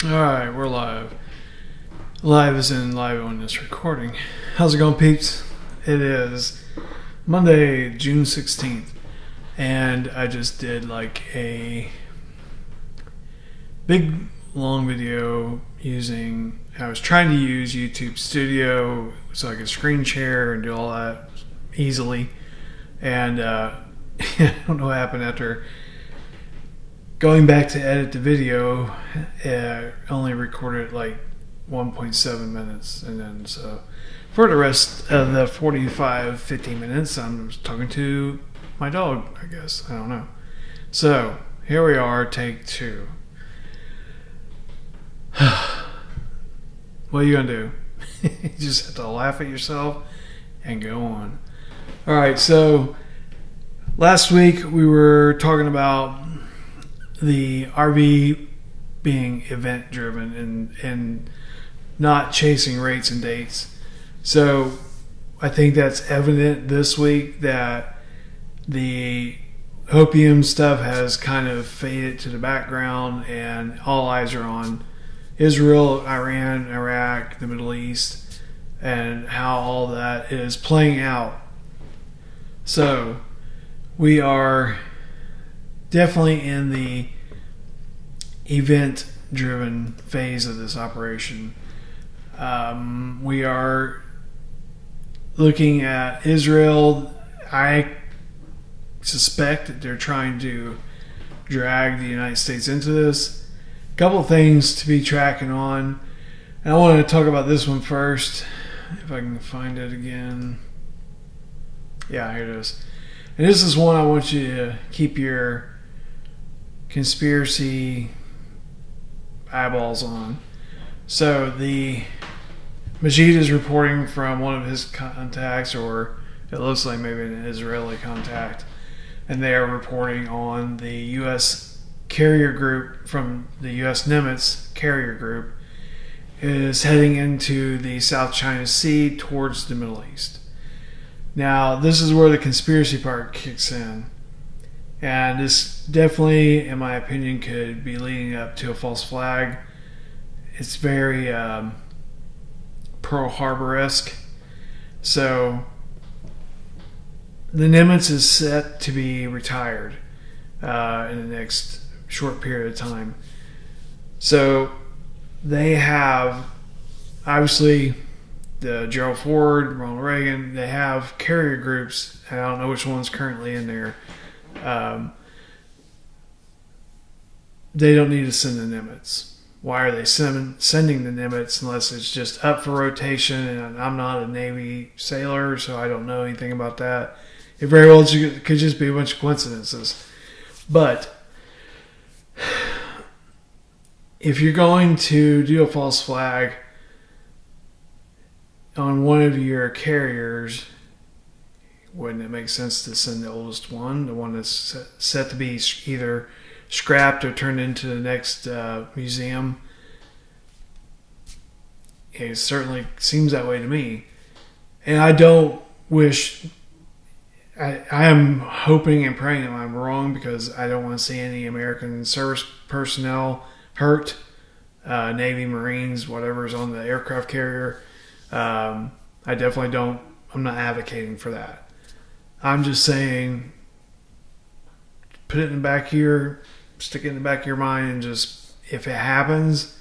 Alright, we're live. Live is in live on this recording. How's it going, peeps? It is Monday, June 16th, and I just did like a big long video I was trying to use YouTube Studio so I could screen share and do all that easily. And I don't know what happened after going back to edit the video. Only recorded like 1.7 minutes, and then so for the rest of the 50 minutes I'm talking to my dog, I guess. I don't know. So here we are, take two. What are you gonna do? You just have to laugh at yourself and go on. Alright, so last week we were talking about the RV being event driven and not chasing rates and dates. So I think that's evident this week that the opium stuff has kind of faded to the background and all eyes are on Israel, Iran, Iraq, the Middle East, and how all that is playing out. So we are definitely in the event-driven phase of this operation. We are looking at Israel. I suspect that they're trying to drag the United States into this. A couple of things to be tracking on. And I want to talk about this one first, if I can find it again. Yeah, here it is. And this is one I want you to keep your conspiracy eyeballs on. So the Majid is reporting from one of his contacts, or it looks like maybe an Israeli contact, and they are reporting on the U.S. carrier group from the U.S. Nimitz carrier group is heading into the South China Sea towards the Middle East. Now, this is where the conspiracy part kicks in. And this definitely, in my opinion, could be leading up to a false flag. It's very Pearl Harbor-esque. So, the Nimitz is set to be retired in the next short period of time. So, they have, obviously, the Gerald Ford, Ronald Reagan, they have carrier groups. I don't know which one's currently in there. They don't need to send the Nimitz. Why are they sending the Nimitz unless it's just up for rotation? And I'm not a Navy sailor, so I don't know anything about that. It very well could just be a bunch of coincidences. But if you're going to do a false flag on one of your carriers, wouldn't it make sense to send the oldest one, the one that's set to be either scrapped or turned into the next museum? It certainly seems that way to me. And I don't wish... I am hoping and praying that I'm wrong, because I don't want to see any American service personnel hurt. Navy, Marines, whatever's on the aircraft carrier. I definitely don't... I'm not advocating for that. I'm just saying, put it in the back of stick it in the back of your mind, and just, if it happens,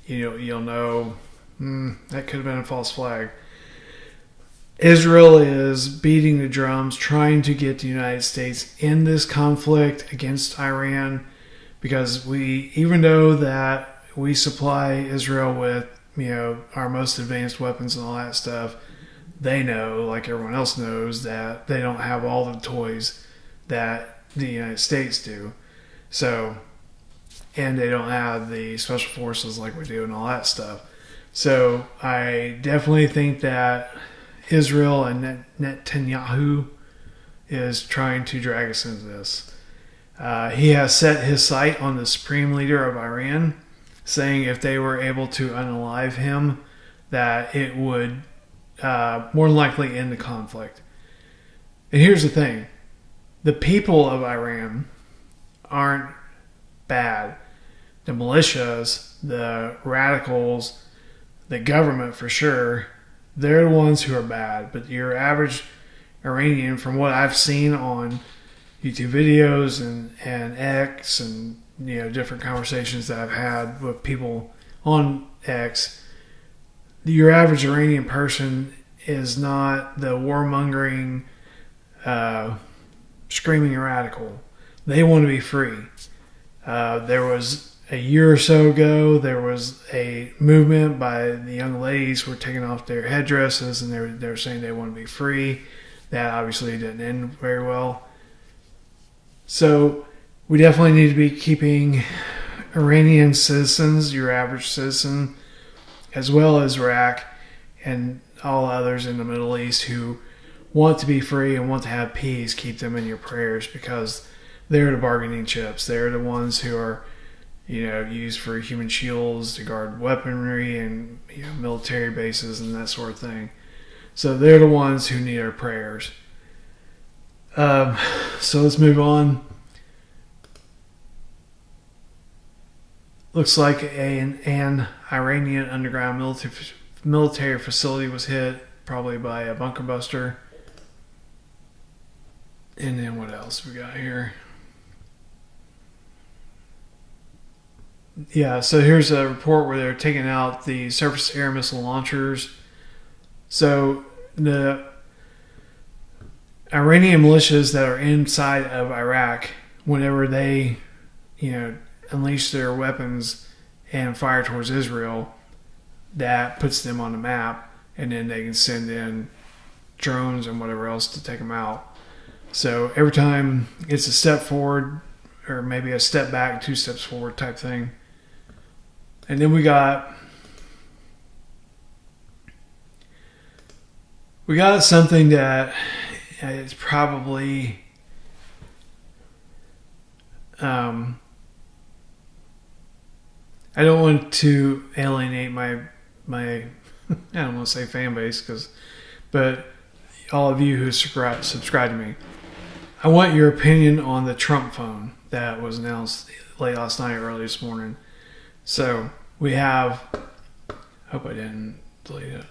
you'll know, that could have been a false flag. Israel is beating the drums, trying to get the United States in this conflict against Iran, because even though that we supply Israel with, our most advanced weapons and all that stuff, they know, like everyone else knows, that they don't have all the toys that the United States do. So, and they don't have the special forces like we do and all that stuff. So I definitely think that Israel and Netanyahu is trying to drag us into this. He has set his sight on the supreme leader of Iran, saying if they were able to unalive him, that it would more likely end the conflict. And here's the thing. The people of Iran aren't bad. the militias, the radicals, the government for sure, they're the ones who are bad. But your average Iranian, from what I've seen on YouTube videos and X and different conversations that I've had with people on X, your average Iranian person is not the warmongering, screaming radical. They want to be free. There was a year or so ago, there was a movement by the young ladies who were taking off their headdresses, and they were saying they want to be free. That obviously didn't end very well. So we definitely need to be keeping Iranian citizens, your average citizen, as well as Iraq and all others in the Middle East who want to be free and want to have peace, keep them in your prayers, because they're the bargaining chips. They're the ones who are, used for human shields to guard weaponry and military bases and that sort of thing. So they're the ones who need our prayers. So let's move on. Looks like an Iranian underground military facility was hit, probably by a bunker buster. And then what else we got here? Yeah, so here's a report where they're taking out the surface air missile launchers. So the Iranian militias that are inside of Iraq, whenever they, unleash their weapons and fire towards Israel, that puts them on the map, and then they can send in drones and whatever else to take them out. So every time it's a step forward, or maybe a step back, 2 steps forward type thing. And then we got something that is probably I don't want to alienate my I don't want to say fan base, but all of you who subscribe to me, I want your opinion on the Trump phone that was announced late last night, early this morning. So we have, I hope I didn't delete it.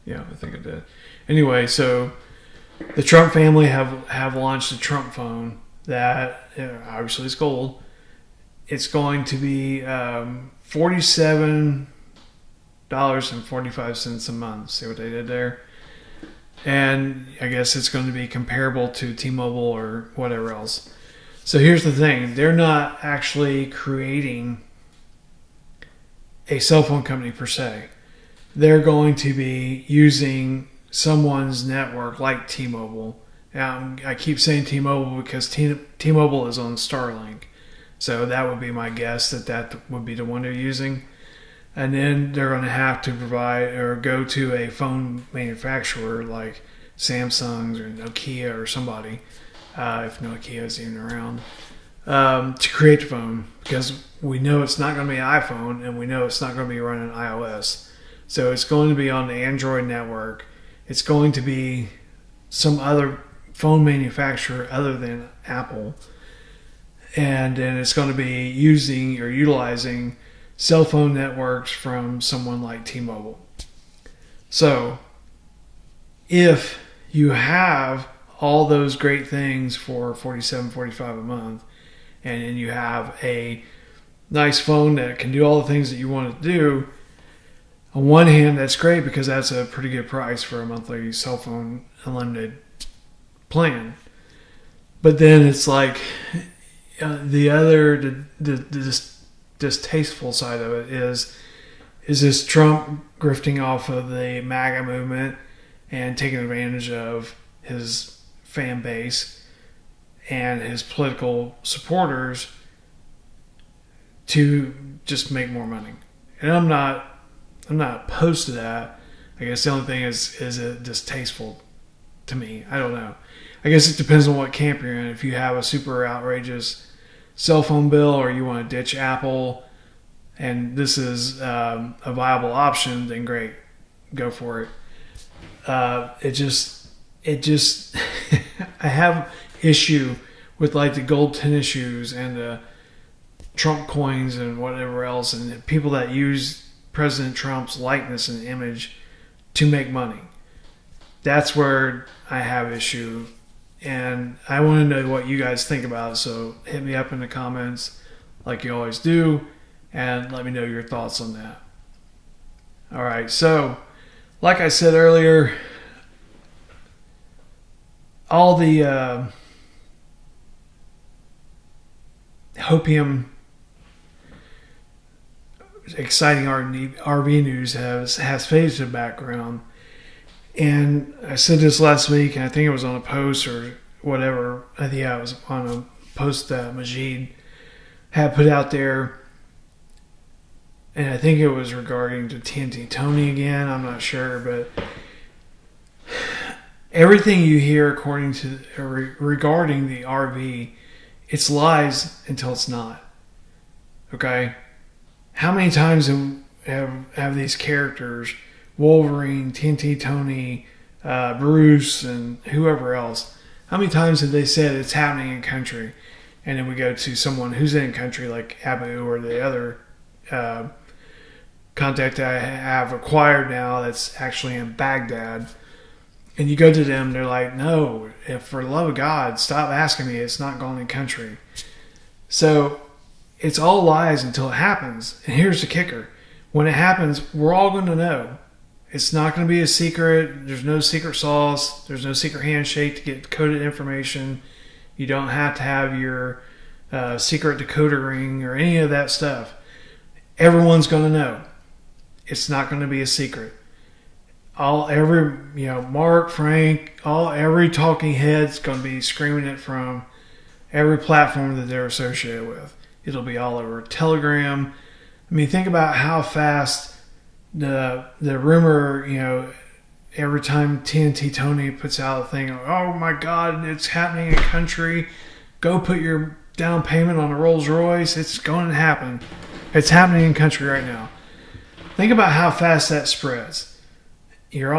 Yeah, I think I did. Anyway, so the Trump family have launched a Trump phone that obviously is gold. It's going to be $47.45 a month. See what they did there? And I guess it's going to be comparable to T-Mobile or whatever else. So here's the thing. They're not actually creating a cell phone company per se. They're going to be using someone's network like T-Mobile. Now, I keep saying T-Mobile because T-Mobile is on Starlink. So that would be my guess that would be the one they're using. And then they're going to have to provide or go to a phone manufacturer like Samsung or Nokia or somebody, if Nokia is even around, to create the phone, because we know it's not going to be an iPhone and we know it's not going to be running iOS. So it's going to be on the Android network. It's going to be some other phone manufacturer other than Apple. And then it's going to be using or utilizing cell phone networks from someone like T-Mobile. So if you have all those great things for $47.45 a month, and then you have a nice phone that can do all the things that you want to do, on one hand, that's great because that's a pretty good price for a monthly cell phone unlimited plan. But then it's like the distasteful side of it is this Trump grifting off of the MAGA movement and taking advantage of his fan base and his political supporters to just make more money. And I'm not opposed to that. I guess the only thing is it distasteful to me? I don't know. I guess it depends on what camp you're in. If you have a super outrageous cell phone bill or you want to ditch Apple and this is a viable option, then great, go for it. It just I have issue with like the gold tennis shoes and the Trump coins and whatever else, and people that use President Trump's likeness and image to make money. That's where I have issue, and I want to know what you guys think about it. So hit me up in the comments like you always do, and let me know your thoughts on that. All right, so like I said earlier, all the Hopium exciting RV news has faded to the background. And I said this last week, and I think it was on a post or whatever. I think it was on a post that Majid had put out there. And I think it was regarding to TNT Tony again. I'm not sure, but everything you hear regarding the RV, it's lies until it's not. Okay? How many times have these characters, Wolverine, TNT Tony, Bruce, and whoever else, how many times have they said it's happening in country? And then we go to someone who's in country like Abu or the other contact I have acquired now that's actually in Baghdad. And you go to them, they're like, no, if for the love of God, stop asking me. It's not going in country. So it's all lies until it happens. And here's the kicker. When it happens, we're all going to know. It's not going to be a secret. There's no secret sauce. There's no secret handshake to get coded information. You don't have to have your secret decoder ring or any of that stuff. Everyone's going to know. It's not going to be a secret. Mark, Frank, every talking head's going to be screaming it from every platform that they're associated with. It'll be all over Telegram. I mean, think about how fast the rumor, every time TNT Tony puts out a thing, oh my God, it's happening in country. Go put your down payment on a Rolls Royce. It's going to happen. It's happening in country right now. Think about how fast that spreads. We're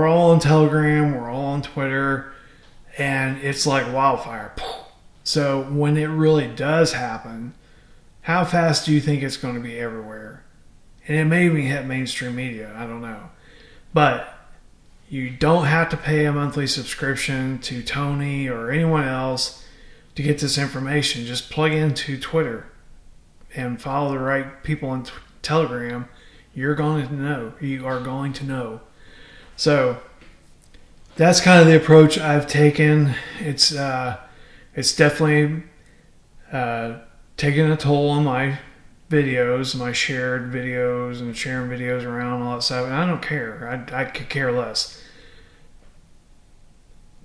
all on Telegram, we're all on Twitter, and it's like wildfire. So when it really does happen, how fast do you think it's going to be everywhere? And it may even hit mainstream media, I don't know. But you don't have to pay a monthly subscription to Tony or anyone else to get this information. Just plug into Twitter and follow the right people on Telegram. You're going to know. You are going to know. So that's kind of the approach I've taken. It's definitely taking a toll on my videos, my shared videos, and sharing videos around and all that stuff. And I don't care. I could care less.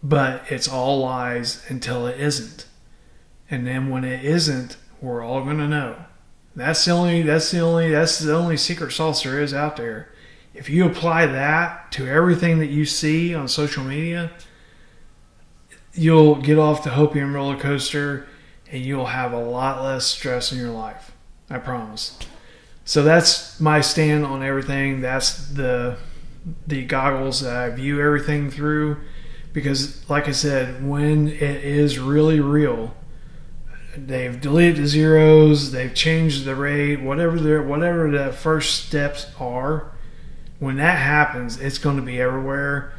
But it's all lies until it isn't. And then when it isn't, we're all going to know. That's the only secret sauce there is out there. If you apply that to everything that you see on social media, you'll get off the Hopium roller coaster and you'll have a lot less stress in your life. I promise. So that's my stand on everything. That's the goggles that I view everything through. Because like I said, when it is really real, they've deleted the zeros, they've changed the rate, whatever the first steps are. When that happens, it's going to be everywhere.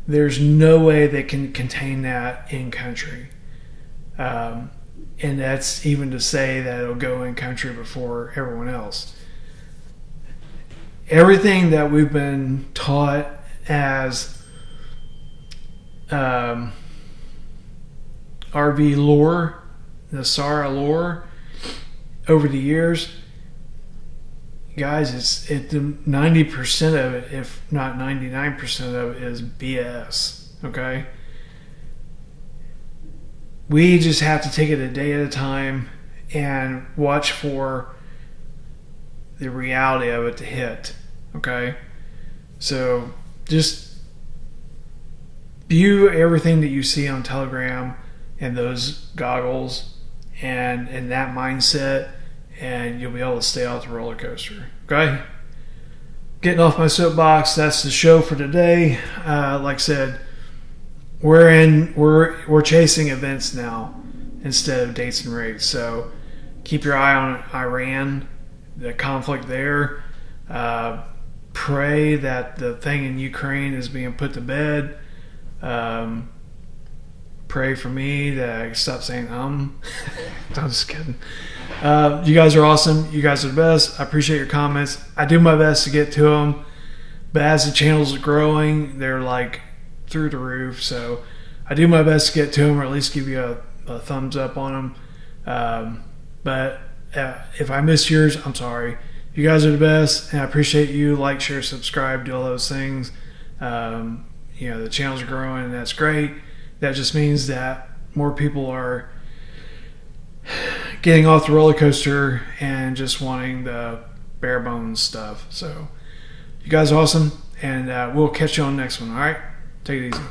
There's no way they can contain that in country. And that's even to say that it'll go in country before everyone else. Everything that we've been taught as RV lore, the SARA lore, over the years, guys, it's 90% of it, if not 99% of it, is BS. Okay? We just have to take it a day at a time and watch for the reality of it to hit. Okay? So just view everything that you see on Telegram and those goggles and in that mindset, and you'll be able to stay off the roller coaster. Okay? Getting off my soapbox, that's the show for today. Like I said, we're chasing events now instead of dates and rates. So keep your eye on Iran, the conflict there. Pray that the thing in Ukraine is being put to bed. Pray for me that I stop saying I'm just kidding. You guys are awesome. You guys are the best. I appreciate your comments. I do my best to get to them, but as the channels are growing, they're like through the roof. So I do my best to get to them, or at least give you a thumbs up on them. But if I missed yours, I'm sorry. You guys are the best, and I appreciate you. Like, share, subscribe, do all those things. The channels are growing, and that's great. That just means that more people are getting off the roller coaster and just wanting the bare bones stuff. So you guys are awesome, and we'll catch you on the next one. All right, take it easy.